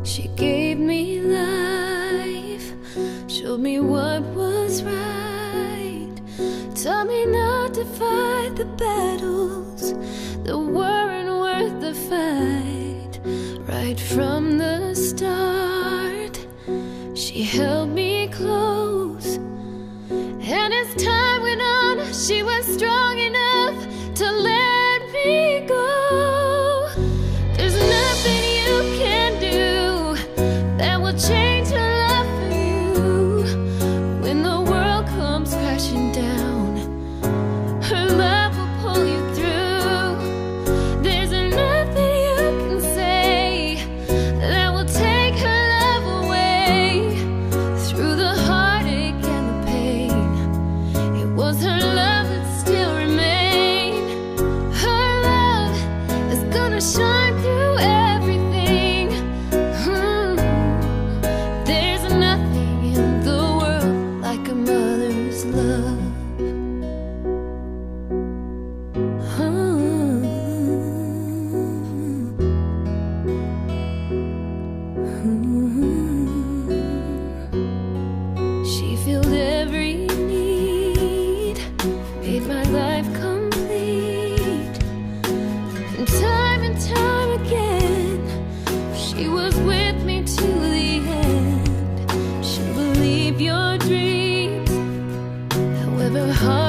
She gave me life, showed me what was right, taught me not to fight the battles that weren't worth the fight. Right from the start, she held me close, and as time went on, she was strong enough to let me go. There's nothing you can do that will change her love for you. When the world comes crashing down, her love will pull you through. There's nothing you can say that will take her love away. Through the heartache and the pain, it was her love that still remained. Her love is gonna shine through everything. There's nothing in the world like a mother's love. She filled every need, made my life complete. And time again, she was with me to the end. She'll believe your dreams, however hard